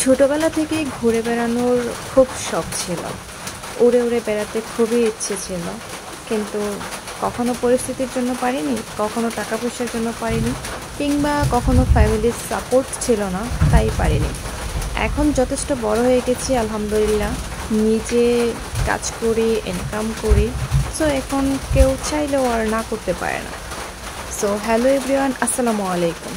ছোটবেলা থেকেই ঘুরে বেড়ানোর খুব শখ ছিল। উড়ে উড়ে বেড়াতে খুবই ইচ্ছে ছিল, কিন্তু কখনো পরিস্থিতির জন্য পারিনি, কখনো টাকা পয়সার জন্য পারিনি, কিংবা কখনো ফ্যামিলির সাপোর্ট ছিল না, তাই পারিনি। এখন যথেষ্ট বড় হয়ে গেছি আলহামদুলিল্লাহ, নিজে কাজ করি, ইনকাম করি। সো এখন কেউ চাইলেও আর না করতে পারে না। সো হ্যালো এভরিওয়ান, আসসালামু আলাইকুম।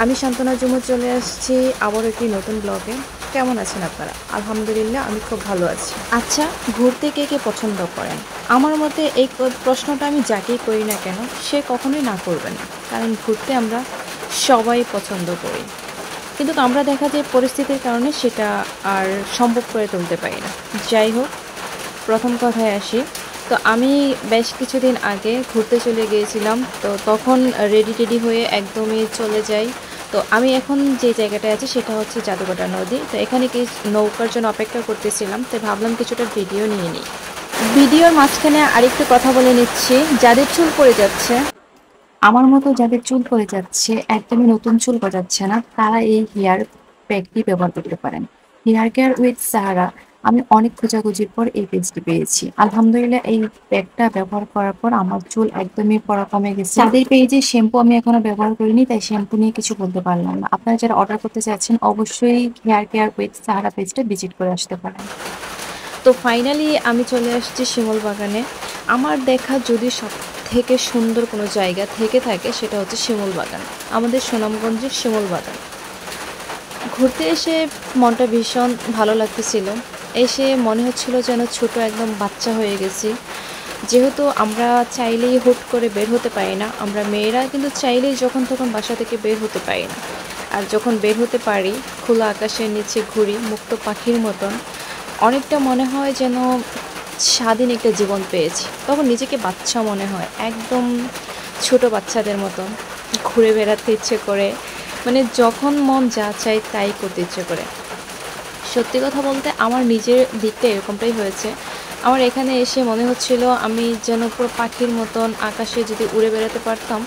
আমি শান্তনা জুমু চলে আসছি আবার একটি নতুন ব্লগে। কেমন আছেন আপনারা? আলহামদুলিল্লাহ আমি খুব ভালো আছি। আচ্ছা, ঘুরতে কে কে পছন্দ করেন? আমার মতে এই প্রশ্নটা আমি যাকেই করি না কেন, সে কখনোই না করবে না, কারণ ঘুরতে আমরা সবাই পছন্দ করি। কিন্তু আমরা দেখা যায় পরিস্থিতির কারণে সেটা আর সম্ভব করে তুলতে পারি না। যাই হোক, প্রথম কথায় আসি। তো আমি বেশ কিছুদিন আগে ঘুরতে চলে গিয়েছিলাম, তো তখন রেডি টেডি হয়ে একদমই চলে যাই। তো আমি এখন যে জায়গাটায় আছি সেটা হচ্ছে জাদুঘাটা নদী। তো এখানে কি নৌকার জন্য অপেক্ষা করতেছিলাম, তো ভাবলাম কিছুটা ভিডিও নিয়ে নিই। ভিডিওর মাঝখানে আরেকটু কথা বলে নিচ্ছি, যাদের চুল পড়ে যাচ্ছে, আমার মতো যাদের চুল পড়ে যাচ্ছে, একদমই নতুন চুল গজাচ্ছে না, তারা এই হেয়ার প্যাকটি ব্যবহার করতে পারেন। Hair care with Sahara. আমি অনেক খোঁজাখুঁজির পর এই পেজটি পেয়েছি। আলহামদুলিল্লাহ, এই প্যাকটা ব্যবহার করার পর আমার চুল একদমই পড়া কমে গেছে। তাদের পেজে শ্যাম্পু আমি এখনো ব্যবহার করিনি, তাই শ্যাম্পু নিয়ে কিছু বলতে পারলাম না। আপনারা যারা অর্ডার করতে চাচ্ছেন, অবশ্যই হেয়ার কেয়ার উইথ সাহারা পেজটা ভিজিট করে আসতে পারেন। তো ফাইনালি আমি চলে আসছি শিমুল বাগানে। আমার দেখা যদি সব থেকে সুন্দর কোনো জায়গা থেকে থাকে, সেটা হচ্ছে শিমুল বাগান, আমাদের সুনামগঞ্জের শিমুল বাগান। ঘুরতে এসে মনটা ভীষণ ভালো লাগতেছিল। এসে মনে হচ্ছিল যেন ছোট একদম বাচ্চা হয়ে গেছি। যেহেতু আমরা চাইলেই হুট করে বের হতে পারি না, আমরা মেয়েরা কিন্তু চাইলেই যখন তখন বাসা থেকে বের হতে পারি না। আর যখন বের হতে পারি, খোলা আকাশের নিচে ঘুরি মুক্ত পাখির মতন, অনেকটা মনে হয় যেন স্বাধীন একটা জীবন পেয়েছি। তখন নিজেকে বাচ্চা মনে হয়, একদম ছোট বাচ্চাদের মতন ঘুরে বেড়াতে ইচ্ছে করে, মানে যখন মন যা চাই তাই করতে ইচ্ছে করে। সত্যি কথা বলতে আমার নিজের দিকটা এরকমটাই হয়েছে। আমার এখানে এসে মনে হচ্ছিল আমি যেন পুরো পাখির মতন আকাশে যদি উড়ে বেড়াতে পারতাম,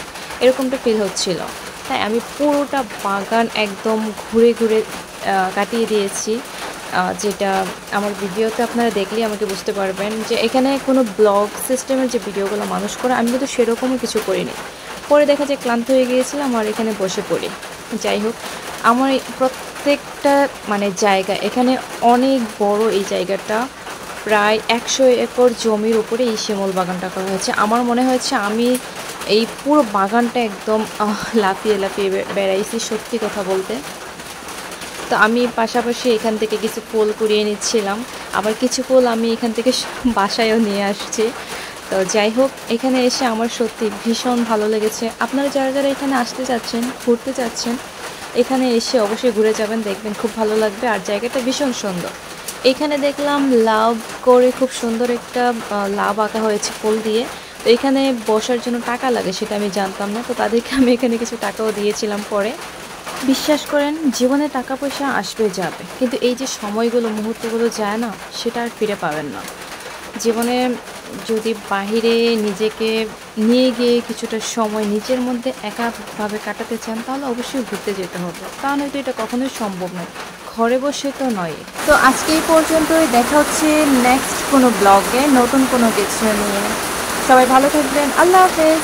এরকমটা ফিল হচ্ছিল। তাই আমি পুরোটা বাগান একদম ঘুরে ঘুরে কাটিয়ে দিয়েছি। যেটা আমার ভিডিওতে আপনারা দেখলেই আমাকে বুঝতে পারবেন যে এখানে কোনো ব্লগ সিস্টেমের যে ভিডিওগুলো মানুষ করে, আমি কিন্তু সেরকমই কিছু করিনি। পরে দেখা যায় ক্লান্ত হয়ে গিয়েছিলাম আর এখানে বসে পড়ি। যাই হোক, আমার এই প্রত্যেকটা মানে জায়গা এখানে অনেক বড়। এই জায়গাটা প্রায় 100 একর জমির উপরে এই শিমুল বাগানটা করা হয়েছে। আমার মনে হয়েছে আমি এই পুরো বাগানটা একদম লাফিয়ে লাফিয়ে বেড়াইছি, সত্যি কথা বলতে। তো আমি পাশাপাশি এখান থেকে কিছু ফুল কুড়িয়ে নিচ্ছিলাম, আবার কিছু ফুল আমি এখান থেকে বাসায়ও নিয়ে আসছি। তো যাই হোক, এখানে এসে আমার সত্যি ভীষণ ভালো লেগেছে। আপনারা যারা যারা এখানে আসতে চাচ্ছেন, ঘুরতে চাচ্ছেন, এখানে এসে অবশ্যই ঘুরে যাবেন, দেখবেন খুব ভালো লাগবে। আর জায়গাটা ভীষণ সুন্দর। এখানে দেখলাম লাভ করে খুব সুন্দর একটা লাভ আঁকা হয়েছে ফুল দিয়ে। তো এখানে বসার জন্য টাকা লাগে, সেটা আমি জানতাম না। তো তাদেরকে আমি এখানে কিছু টাকাও দিয়েছিলাম পরে। বিশ্বাস করেন, জীবনে টাকা পয়সা আসবে যাবে, কিন্তু এই যে সময়গুলো, মুহূর্তগুলো যায় না, সেটা আর ফিরে পাবেন না। জীবনে যদি বাহিরে নিজেকে নিয়ে গিয়ে কিছুটা সময় নিজের মধ্যে একাভাবে কাটাতে চান, তাহলে অবশ্যই ঘুরতে যেতে হবে। তা নয়তো এটা কখনোই সম্ভব নয়, ঘরে বসে তো নয়। তো আজকে এই পর্যন্তই, দেখা হচ্ছে নেক্সট কোনো ব্লগে নতুন কোনো কিছু নিয়ে। সবাই ভালো থাকবেন, আল্লাহ হাফেজ।